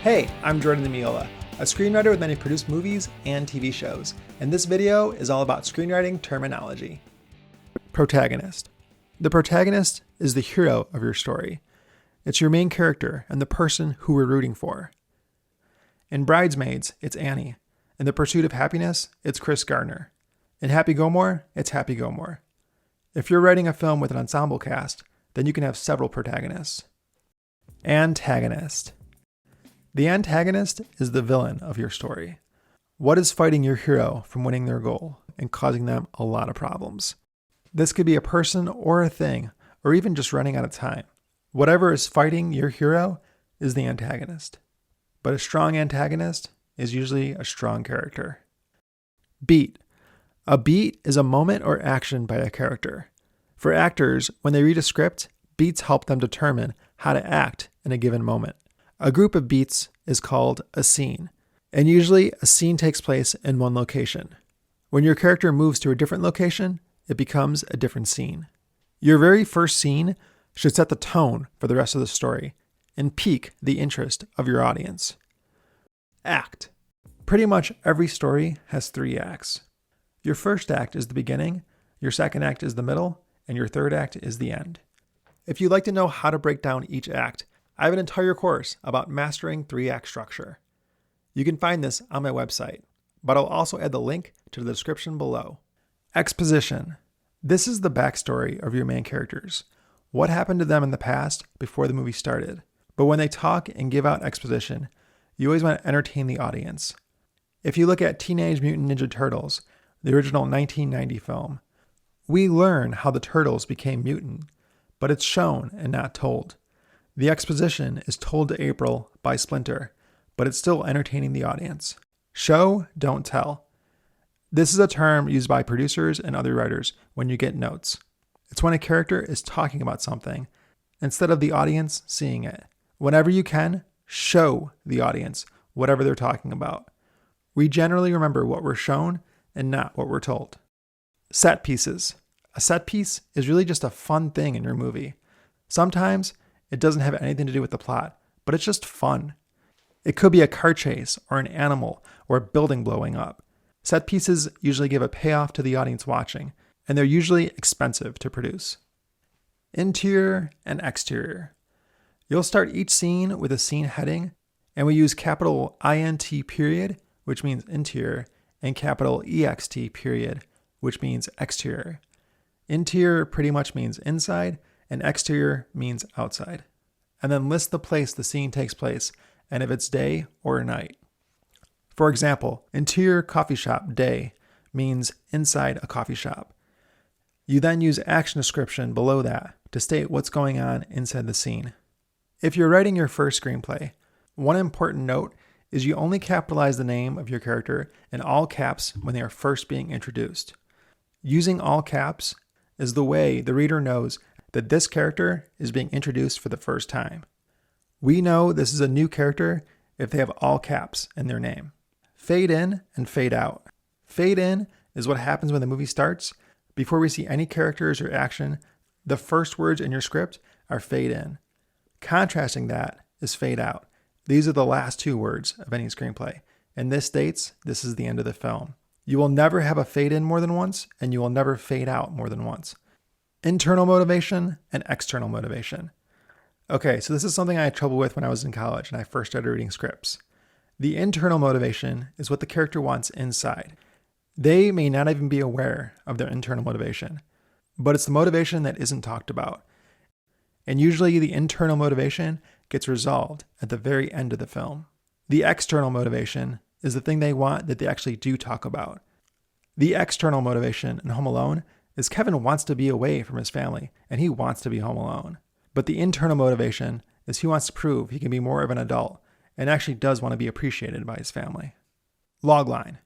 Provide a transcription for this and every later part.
Hey, I'm Jordan Demiola, a screenwriter with many produced movies and TV shows, and this video is all about screenwriting terminology. Protagonist. The protagonist is the hero of your story. It's your main character and the person who we're rooting for. In Bridesmaids, it's Annie. In The Pursuit of Happiness, it's Chris Gardner. In Happy Gilmore, it's Happy Gilmore. If you're writing a film with an ensemble cast, then you can have several protagonists. Antagonist. The antagonist is the villain of your story. What is fighting your hero from winning their goal and causing them a lot of problems? This could be a person or a thing, or even just running out of time. Whatever is fighting your hero is the antagonist. But a strong antagonist is usually a strong character. Beat. A beat is a moment or action by a character. For actors, when they read a script, beats help them determine how to act in a given moment. A group of beats is called a scene, and usually a scene takes place in one location. When your character moves to a different location, it becomes a different scene. Your very first scene should set the tone for the rest of the story and pique the interest of your audience. Act. Pretty much every story has 3 acts. Your first act is the beginning, your second act is the middle, and your third act is the end. If you'd like to know how to break down each act, I have an entire course about mastering 3-act structure. You can find this on my website, but I'll also add the link to the description below. Exposition. This is the backstory of your main characters. What happened to them in the past before the movie started? But when they talk and give out exposition, you always want to entertain the audience. If you look at Teenage Mutant Ninja Turtles, the original 1990 film, we learn how the turtles became mutant, but it's shown and not told. The exposition is told to April by Splinter, but it's still entertaining the audience. Show, don't tell. This is a term used by producers and other writers when you get notes. It's when a character is talking about something instead of the audience seeing it. Whenever you can, show the audience whatever they're talking about. We generally remember what we're shown and not what we're told. Set pieces. A set piece is really just a fun thing in your movie. Sometimes it doesn't have anything to do with the plot, but it's just fun. It could be a car chase or an animal or a building blowing up. Set pieces usually give a payoff to the audience watching, and they're usually expensive to produce. Interior and exterior. You'll start each scene with a scene heading, and we use capital INT period, which means interior, and capital EXT period, which means exterior. Interior pretty much means inside, and exterior means outside. And then list the place the scene takes place, and if it's day or night. For example, interior coffee shop day means inside a coffee shop. You then use action description below that to state what's going on inside the scene. If you're writing your first screenplay, one important note is you only capitalize the name of your character in all caps when they are first being introduced. Using all caps is the way the reader knows that this character is being introduced for the first time. We know this is a new character if they have all caps in their name. Fade in and fade out. Fade in is what happens when the movie starts. Before we see any characters or action, the first words in your script are fade in. Contrasting that is fade out. These are the last 2 words of any screenplay, and this states this is the end of the film. You will never have a fade in more than once, and you will never fade out more than once. Internal motivation and external motivation. Okay, so this is something I had trouble with when I was in college and I first started reading scripts. The internal motivation is what the character wants inside. They may not even be aware of their internal motivation, but it's the motivation that isn't talked about. And usually the internal motivation gets resolved at the very end of the film. The external motivation is the thing they want that they actually do talk about. The external motivation in Home Alone is Kevin wants to be away from his family and he wants to be home alone. But the internal motivation is he wants to prove he can be more of an adult and actually does want to be appreciated by his family. Logline.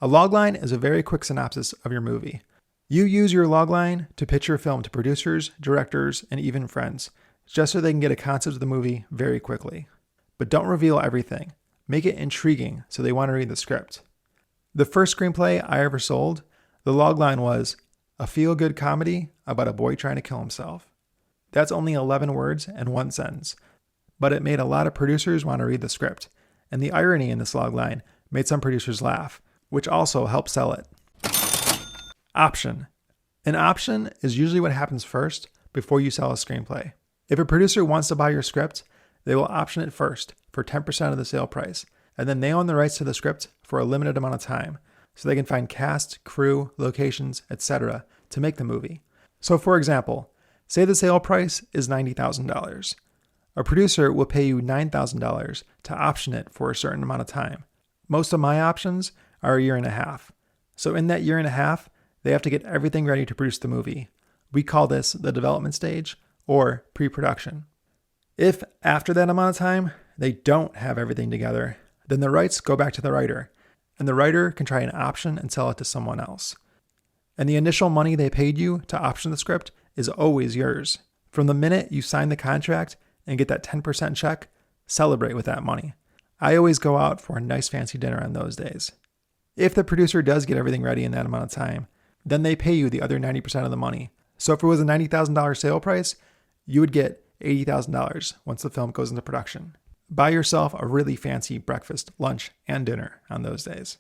A logline is a very quick synopsis of your movie. You use your logline to pitch your film to producers, directors, and even friends, just so they can get a concept of the movie very quickly. But don't reveal everything. Make it intriguing so they want to read the script. The first screenplay I ever sold, the logline was a feel-good comedy about a boy trying to kill himself. That's only 11 words and 1 sentence, but it made a lot of producers want to read the script, And the irony in this logline made some producers laugh, which also helped sell it. Option. An option is usually what happens first before you sell a screenplay. If a producer wants to buy your script, they will option it first for 10% of the sale price, and then they own the rights to the script for a limited amount of time, so they can find cast, crew, locations, etc. to make the movie. So for example, say the sale price is $90,000. A producer will pay you $9,000 to option it for a certain amount of time. Most of my options are a year and a half. So in that year and a half, they have to get everything ready to produce the movie. We call this the development stage or pre-production. If after that amount of time, they don't have everything together, then the rights go back to the writer, and the writer can try an option and sell it to someone else. And the initial money they paid you to option the script is always yours. From the minute you sign the contract and get that 10% check, celebrate with that money. I always go out for a nice fancy dinner on those days. If the producer does get everything ready in that amount of time, then they pay you the other 90% of the money. So if it was a $90,000 sale price, you would get $80,000 once the film goes into production. Buy yourself a really fancy breakfast, lunch, and dinner on those days.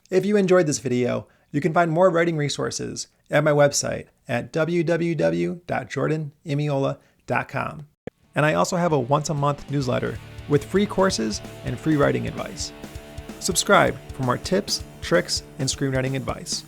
If you enjoyed this video, you can find more writing resources at my website at www.jordanimiola.com. And I also have a once-a-month newsletter with free courses and free writing advice. Subscribe for more tips, tricks, and screenwriting advice.